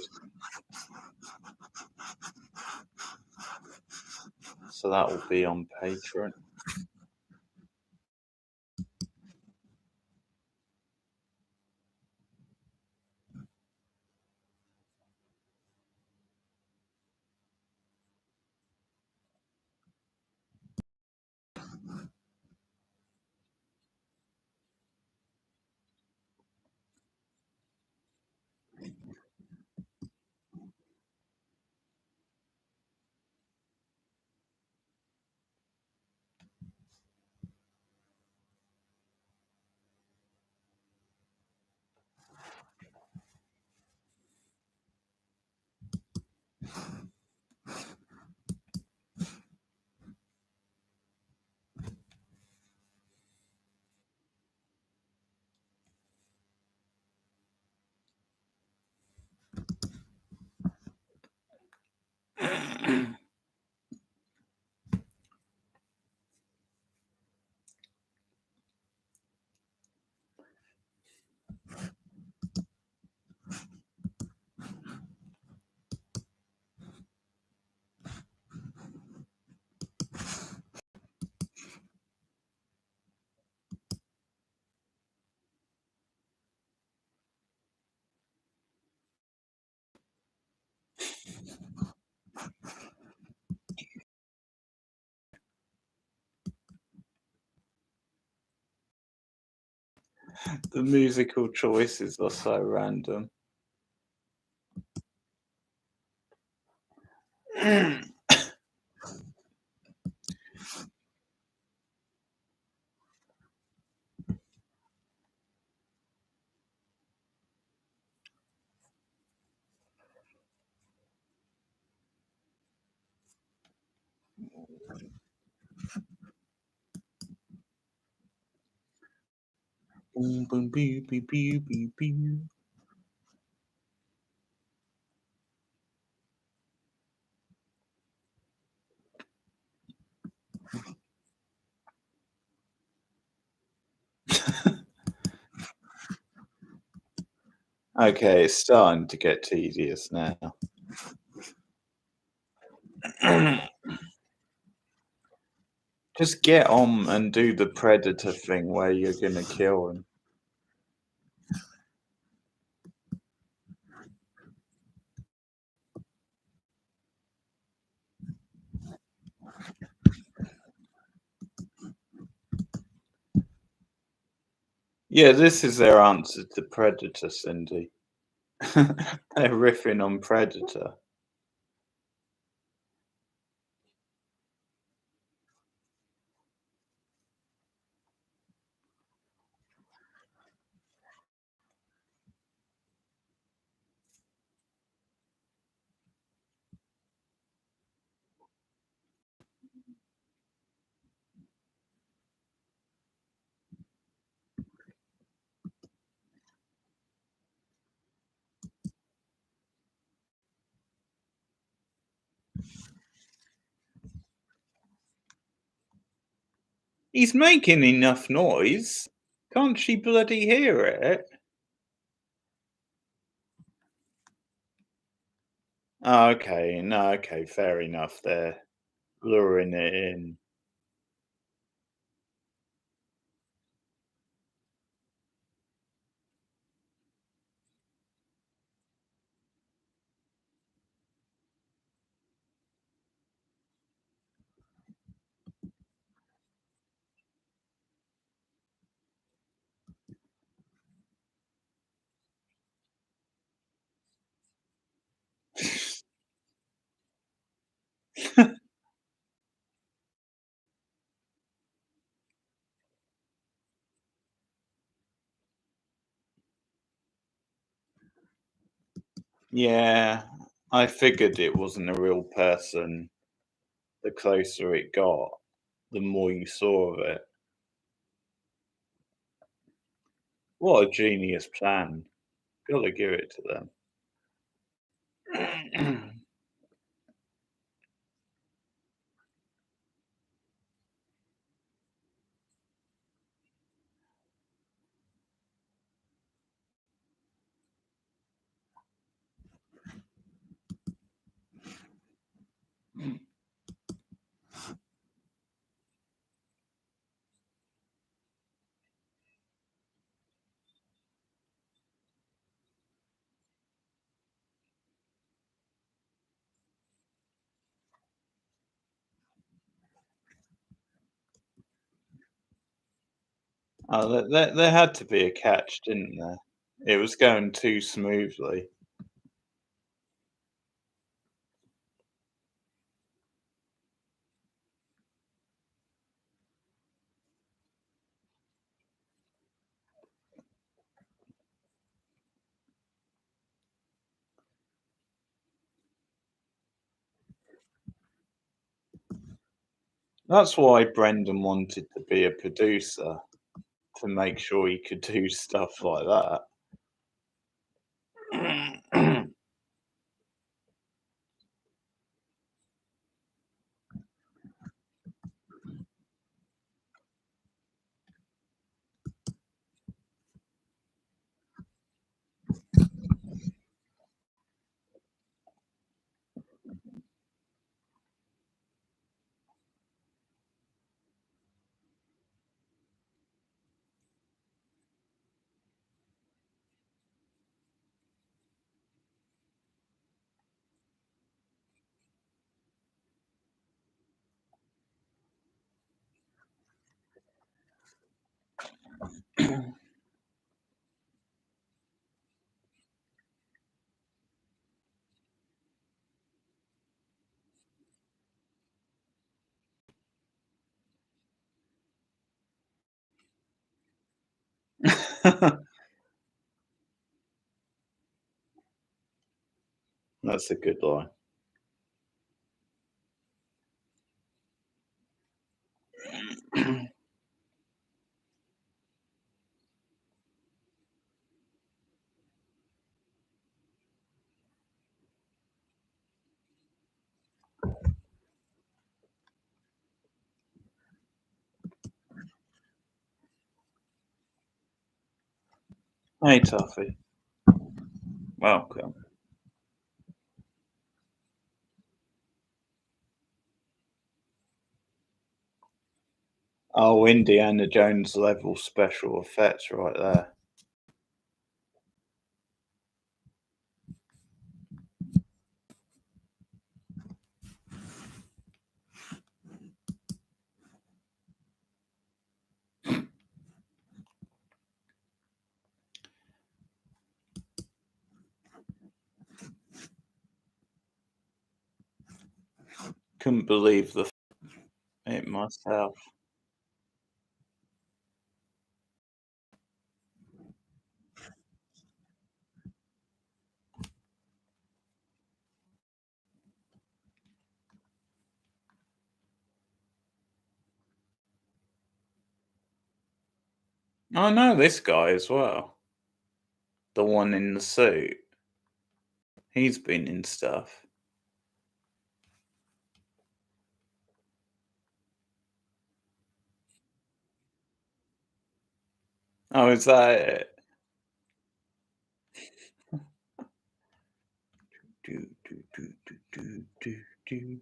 So that will be on Patreon. The musical choices are so random. Boom, boom, boo, boo, boo, boo, boo. Okay, it's starting to get tedious now. Just get on and do the predator thing where you're gonna kill him. Yeah, this is their answer to Predator, Cindy. They're riffing on Predator. He's making enough noise. Can't she bloody hear it? Oh, okay. No, okay, fair enough. They're luring it in. Yeah, I figured it wasn't a real person. The closer it got, the more you saw of it. What a genius plan. Gotta give it to them. Oh, there had to be a catch, didn't there? It was going too smoothly. That's why Brendan wanted to be a producer, to make sure he could do stuff like that. That's a good line. Hey, Tuffy. Welcome. Oh, Indiana Jones level special effects right there. Couldn't believe it myself. I know this guy as well. The one in the suit. He's been in stuff. Oh, is that it? Do, do, do, do, do, do, do.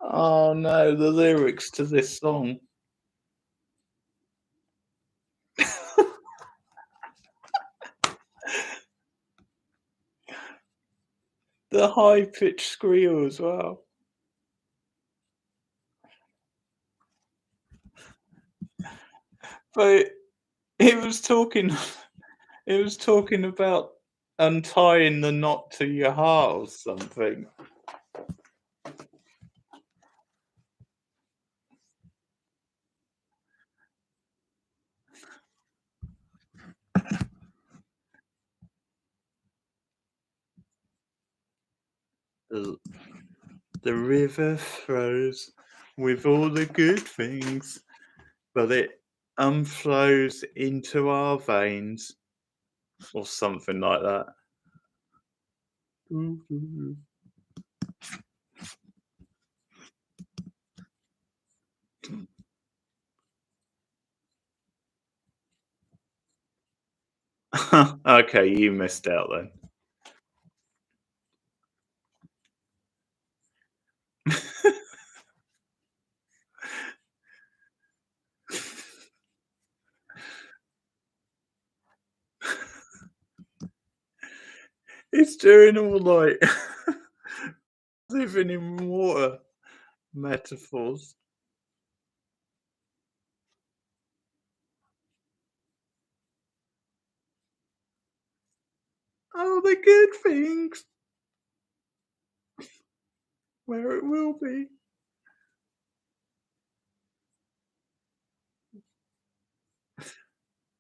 Oh no, the lyrics to this song. The high pitched squeal as well. But it was talking it was talking about untying the knot to your heart or something. The, the river flows with all the good things, but it flows into our veins or something like that. Okay, you missed out then. It's doing all like living in water metaphors. Oh, the good things where it will be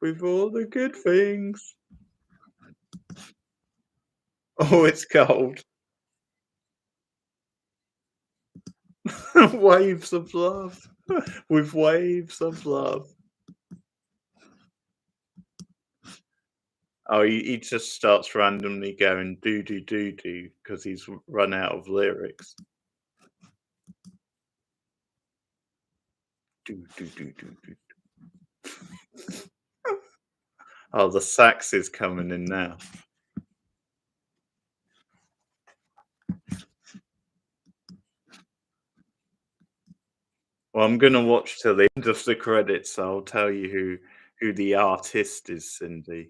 with all the good things. Oh, it's cold. Waves of love with waves of love. Oh, he just starts randomly going do do do do because he's run out of lyrics. Do do do do do. Oh, the sax is coming in now. Well, I'm gonna watch till the end of the credits. So I'll tell you who the artist is, Cindy.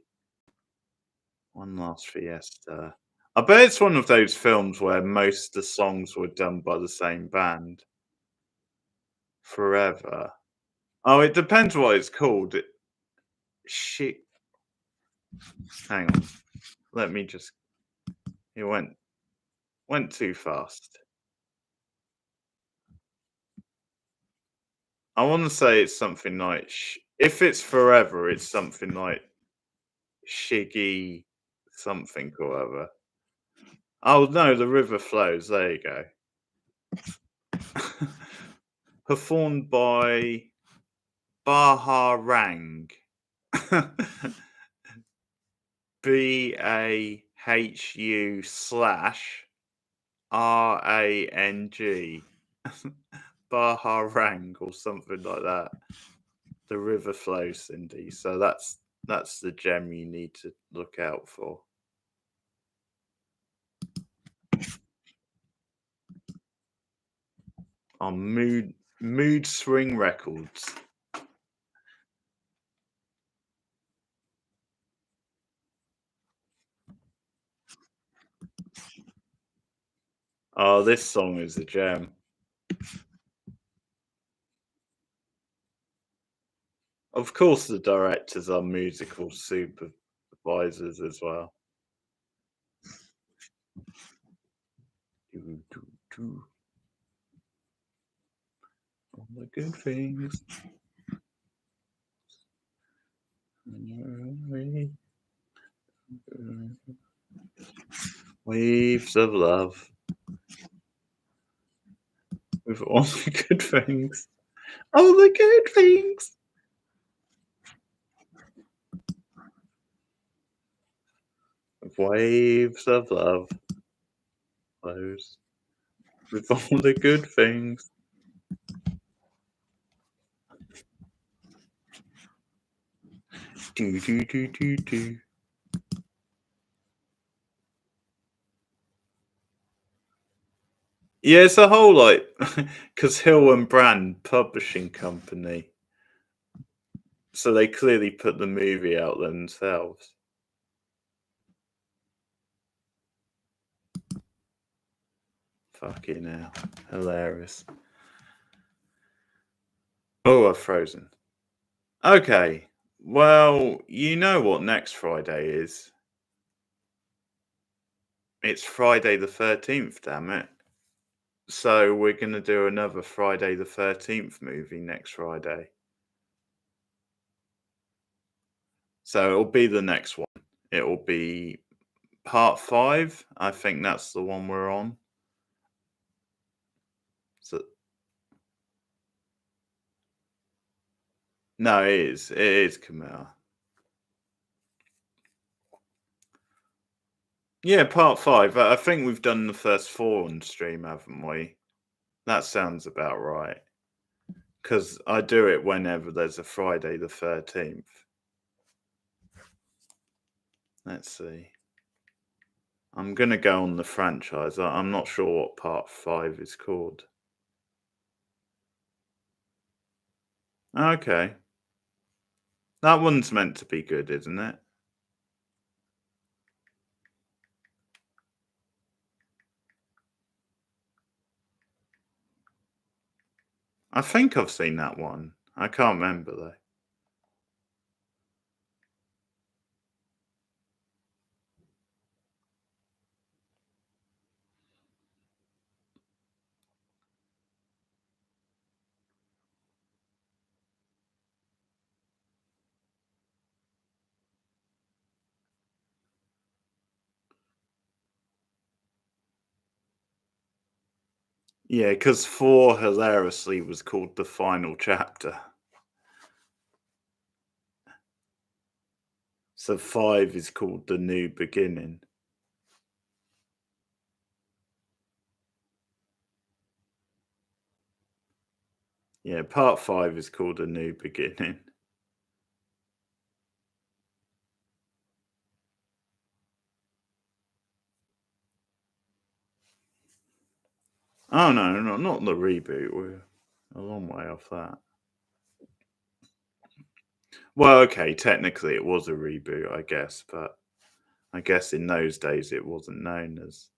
One Last Fiesta. I bet it's one of those films where most of the songs were done by the same band forever. Oh, it depends what it's called. Shit. Hang on. Let me just. It went too fast. I want to say it's something like. If it's forever, it's something like Shiggy something or other. Oh no, the river flows. There you go. performed by Baharang. BAHU slash RANG. Baharang or something like that. The river flows, Cindy. So that's the gem you need to look out for. On Mood Swing Records. Oh, this song is a gem. Of course, the directors are musical supervisors as well. Do, do, do. All the good things. Waves of love. With all the good things. All the good things. With waves of love. Flows. With all the good things. Do, do, do, do, do. Yeah, it's a whole like because Hill and Brand publishing company, so they clearly put the movie out themselves. Fucking hell, hilarious! Oh, I've frozen. Okay, well, you know what next Friday is? It's Friday the 13th. Damn it! So we're gonna do another Friday the 13th movie next Friday. So it'll be the next one. It'll be part 5. I think that's the one we're on. So no, it is. It is Camilla. Yeah, part 5. I think we've done the first 4 on stream, haven't we? That sounds about right. Because I do it whenever there's a Friday the 13th. Let's see. I'm going to go on the franchise. I'm not sure what part 5 is called. Okay. That one's meant to be good, isn't it? I think I've seen that one. I can't remember though. Yeah, because 4 hilariously was called the final chapter. So 5 is called the new beginning. Yeah, part 5 is called a new beginning. Oh no, not the reboot. We're a long way off that. Well, okay, technically it was a reboot, I guess, but I guess in those days it wasn't known as.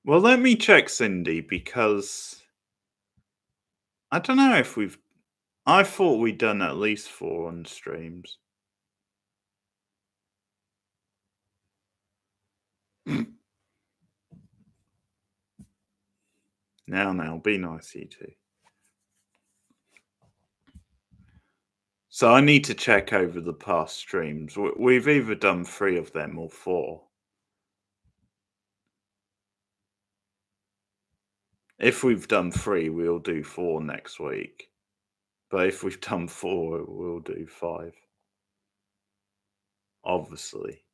Well, let me check Cindy because I don't know if we've. I thought we'd done at least 4 on streams. Now, be nice, you two. So I need to check over the past streams. We've either done 3 of them or 4. If we've done 3, we'll do 4 next week. But if we've done 4, we'll do 5. Obviously.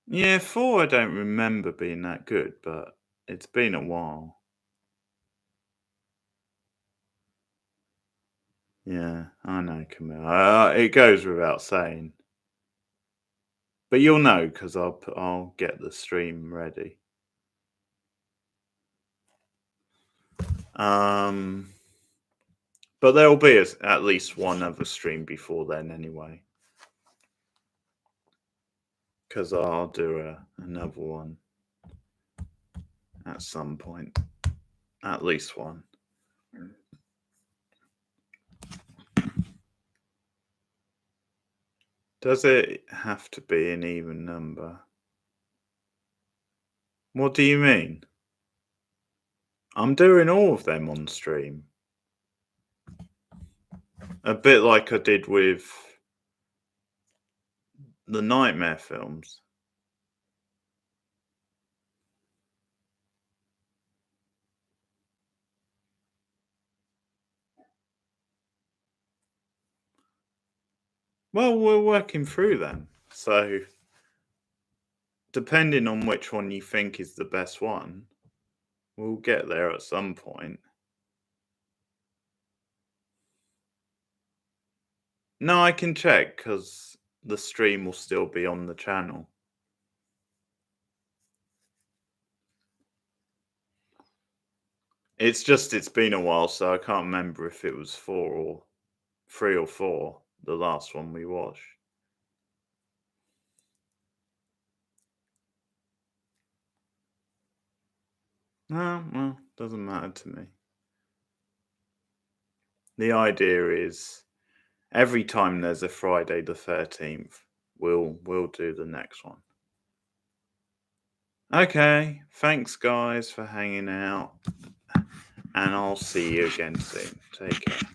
Yeah, 4 I don't remember being that good, but it's been a while. Yeah, I know, Camille. It goes without saying. But you'll know because I'll get the stream ready. But there'll be at least one other stream before then anyway. Because I'll do another one at some point. At least one. Does it have to be an even number? What do you mean? I'm doing all of them on stream. A bit like I did with the Nightmare films. Well, we're working through them. So, depending on which one you think is the best one, we'll get there at some point. No, I can check because the stream will still be on the channel. It's been a while, so I can't remember if it was 4 or 3 or 4, the last one we watched. No, well, doesn't matter to me. The idea is every time there's a Friday the 13th, we'll do the next one. Okay, thanks guys for hanging out, and I'll see you again soon. Take care.